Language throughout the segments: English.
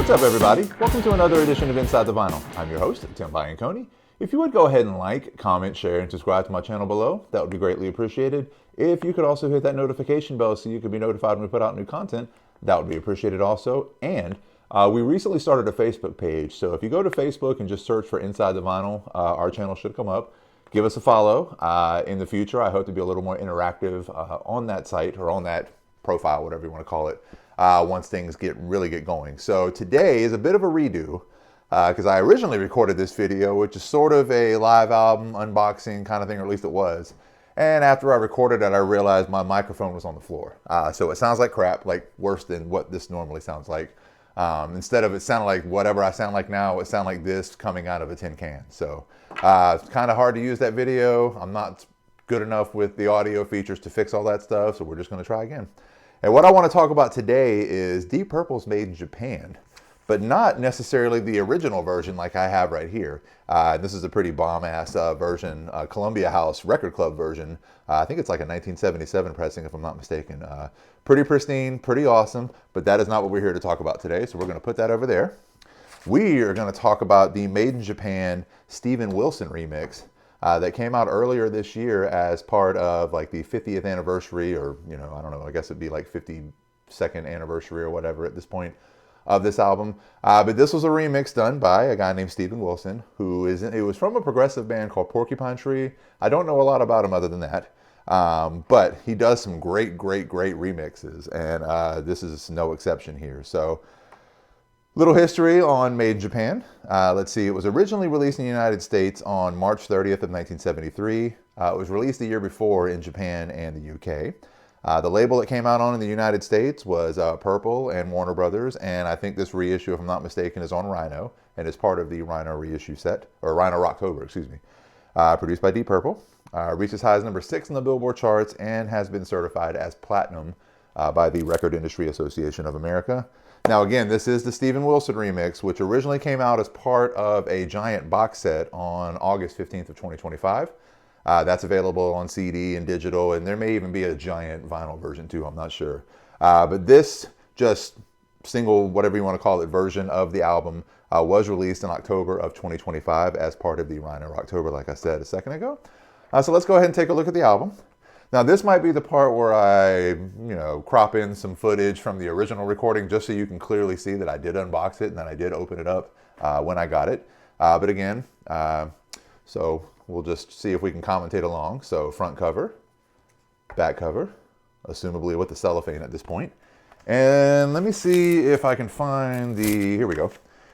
What's up, everybody? Welcome to another edition of Inside the Vinyl. I'm your host, Tim Bianconi. If you would go ahead and like, comment, share, and subscribe to my channel below, that would be greatly appreciated. If you could also hit that notification bell so you could be notified when we put out new content, that would be appreciated also. And we recently started a Facebook page, so if you go to Facebook and just search for Inside the Vinyl, our channel should come up. Give us a follow. In the future, I hope to be a little more interactive on that site or on that profile, whatever you want to call it, once things really get going. So today is a bit of a redo because I originally recorded this video, which is sort of a live album unboxing kind of thing, or at least it was. And after I recorded it, I realized my microphone was on the floor. So it sounds like crap, like worse than what this normally sounds like. Instead of it sounding like whatever I sound like now, it sounded like this coming out of a tin can. So it's kind of hard to use that video. I'm not good enough with the audio features to fix all that stuff, so we're just going to try again. And what I want to talk about today is Deep Purple's Made in Japan, but not necessarily the original version like I have right here. This is a pretty bomb-ass version, Columbia House Record Club version. I think it's like a 1977 pressing, if I'm not mistaken. Pretty pristine, pretty awesome, but that is not what we're here to talk about today, so we're going to put that over there. We are going to talk about the Made in Japan Steven Wilson remix that came out earlier this year as part of like the 50th anniversary, or, you know, I don't know, I guess it'd be like 52nd anniversary or whatever at this point of this album. But this was a remix done by a guy named Steven Wilson, it was from a progressive band called Porcupine Tree. I don't know a lot about him other than that. But he does some great remixes, and this is no exception here. So, little history on Made in Japan. Let's see, it was originally released in the United States on March 30th of 1973. It was released the year before in Japan and the UK. The label it came out on in the United States was Purple and Warner Brothers, and I think this reissue, if I'm not mistaken, is on Rhino, and is part of the Rhino reissue set, or Rhino Rocktober, excuse me. Produced by Deep Purple. Reached as high as number 6 in the Billboard charts and has been certified as platinum by the Record Industry Association of America. Now again, this is the Steven Wilson remix, which originally came out as part of a giant box set on August 15th of 2025. That's available on CD and digital, and there may even be a giant vinyl version too, I'm not sure. But this just single, whatever you want to call it, version of the album was released in October of 2025 as part of the Rhino Rocktober, like I said a second ago. So let's go ahead and take a look at the album. Now this might be the part where I, crop in some footage from the original recording just so you can clearly see that I did unbox it and that I did open it up when I got it. But again, so we'll just see if we can commentate along. So front cover, back cover, assumably with the cellophane at this point. And let me see if I can find here we go.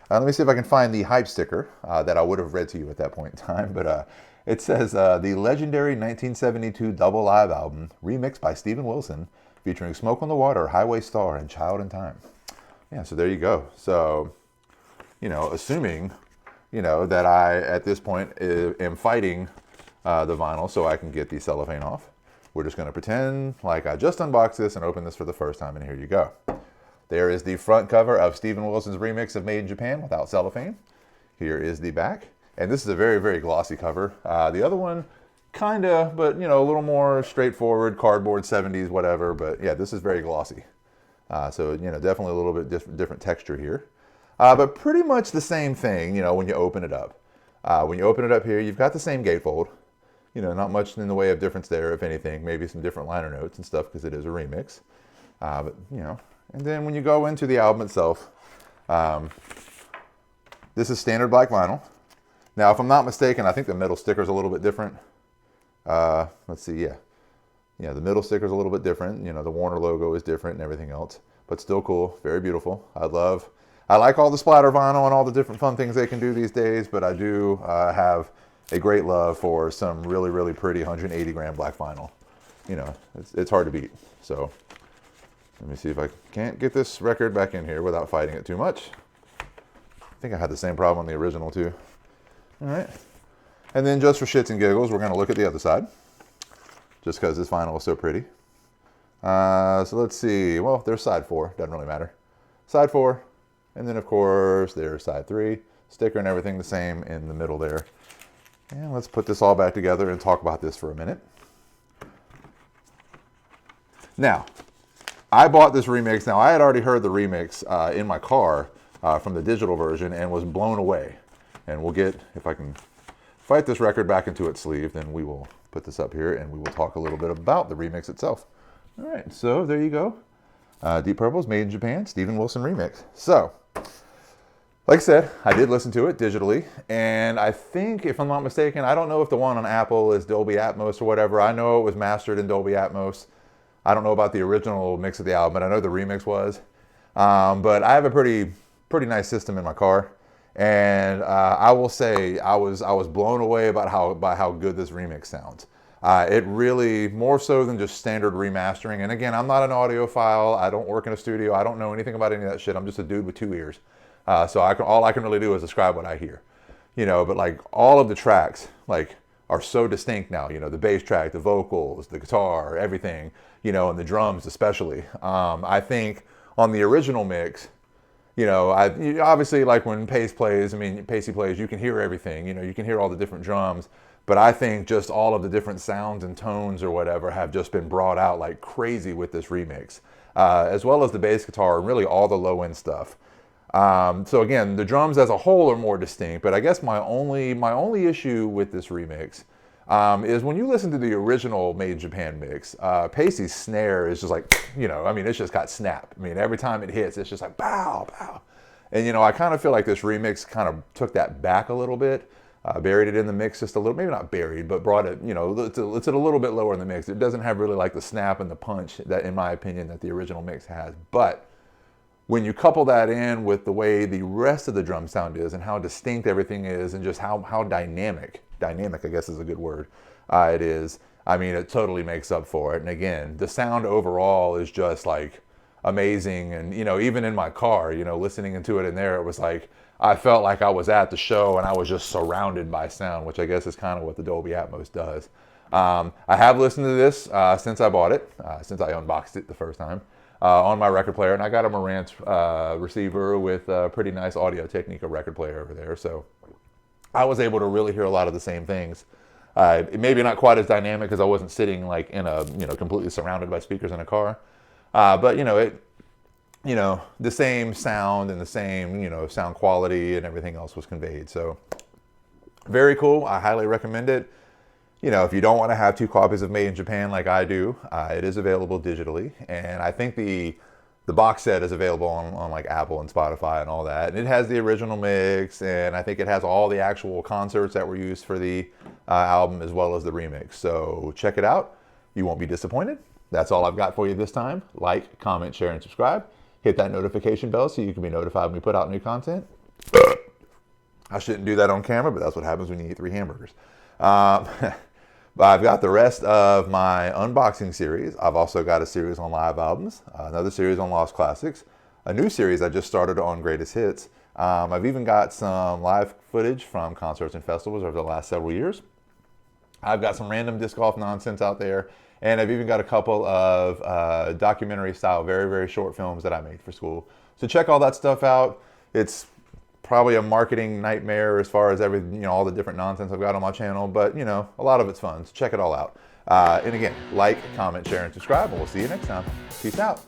Let me see if I can find the hype sticker that I would have read to you at that point in time. But it says, the legendary 1972 double live album, remixed by Steven Wilson, featuring Smoke on the Water, Highway Star, and Child in Time. Yeah, so there you go. So, assuming, that I, at this point, am fighting the vinyl so I can get the cellophane off, we're just going to pretend like I just unboxed this and opened this for the first time, and here you go. There is the front cover of Steven Wilson's remix of Made in Japan without cellophane. Here is the back. And this is a very glossy cover. The other one, kinda, but a little more straightforward, cardboard 70s, whatever. But yeah, this is very glossy. So definitely a little bit different texture here. But pretty much the same thing, when you open it up. When you open it up here, you've got the same gatefold. Not much in the way of difference there, if anything. Maybe some different liner notes and stuff because it is a remix. But and then when you go into the album itself, this is standard black vinyl. Now, if I'm not mistaken, I think the middle sticker is a little bit different. Let's see, yeah. The middle sticker is a little bit different. The Warner logo is different and everything else, but still cool, very beautiful. I like all the splatter vinyl and all the different fun things they can do these days, but I do have a great love for some really pretty 180 gram black vinyl. It's hard to beat. So let me see if I can't get this record back in here without fighting it too much. I think I had the same problem on the original too. All right, and then just for shits and giggles, we're going to look at the other side, just because this vinyl is so pretty. So let's see. Well, there's side 4. Doesn't really matter. Side 4, and then of course there's side 3. Sticker and everything the same in the middle there. And let's put this all back together and talk about this for a minute. Now, I bought this remix. Now, I had already heard the remix in my car from the digital version and was blown away. And we'll get, if I can fight this record back into its sleeve, then we will put this up here and we will talk a little bit about the remix itself. All right, so there you go. Deep Purple's Made in Japan, Steven Wilson remix. So, like I said, I did listen to it digitally, and I think, if I'm not mistaken, I don't know if the one on Apple is Dolby Atmos or whatever. I know it was mastered in Dolby Atmos. I don't know about the original mix of the album, but I know the remix was. But I have a pretty nice system in my car, and I will say I was blown away by how good this remix sounds. It really, more so than just standard remastering. And again, I'm not an audiophile. I don't work in a studio. I don't know anything about any of that shit. I'm just a dude with 2 ears. So all I can really do is describe what I hear, but like all of the tracks like are so distinct now, the bass track, the vocals, the guitar, everything, and the drums especially. I think on the original mix, obviously like when Pacey plays, you can hear everything, you can hear all the different drums, but I think just all of the different sounds and tones or whatever have just been brought out like crazy with this remix, as well as the bass guitar and really all the low end stuff. So again, the drums as a whole are more distinct, but I guess my only issue with this remix is when you listen to the original Made in Japan mix, Pacey's snare is just like, it's just got snap. Every time it hits, it's just like bow, bow. And I kind of feel like this remix kind of took that back a little bit, buried it in the mix just a little, maybe not buried, but brought it, it's at a little bit lower in the mix. It doesn't have really like the snap and the punch that, in my opinion, that the original mix has. But when you couple that in with the way the rest of the drum sound is and how distinct everything is and just how dynamic, I guess is a good word, it is, it totally makes up for it. And again, the sound overall is just like amazing. And, even in my car, listening into it in there, it was like, I felt like I was at the show and I was just surrounded by sound, which I guess is kind of what the Dolby Atmos does. I have listened to this since I bought it, since I unboxed it the first time. On my record player, and I got a Marantz receiver with a pretty nice Audio Technica record player over there, so I was able to really hear a lot of the same things. Maybe not quite as dynamic because I wasn't sitting like in a completely surrounded by speakers in a car, but the same sound and the same sound quality and everything else was conveyed. So very cool. I highly recommend it. If you don't want to have 2 copies of Made in Japan like I do, it is available digitally. And I think the box set is available on like Apple and Spotify and all that. And it has the original mix, and I think it has all the actual concerts that were used for the album as well as the remix. So check it out. You won't be disappointed. That's all I've got for you this time. Like, comment, share, and subscribe. Hit that notification bell so you can be notified when we put out new content. I shouldn't do that on camera, but that's what happens when you eat 3 hamburgers. But I've got the rest of my unboxing series. I've also got a series on live albums, another series on Lost Classics, a new series I just started on Greatest Hits. I've even got some live footage from concerts and festivals over the last several years. I've got some random disc golf nonsense out there, and I've even got a couple of documentary style, very, very short films that I made for school. So check all that stuff out. It's probably a marketing nightmare as far as everything, all the different nonsense I've got on my channel, but a lot of it's fun, so check it all out. And again, like, comment, share, and subscribe, and we'll see you next time. Peace out.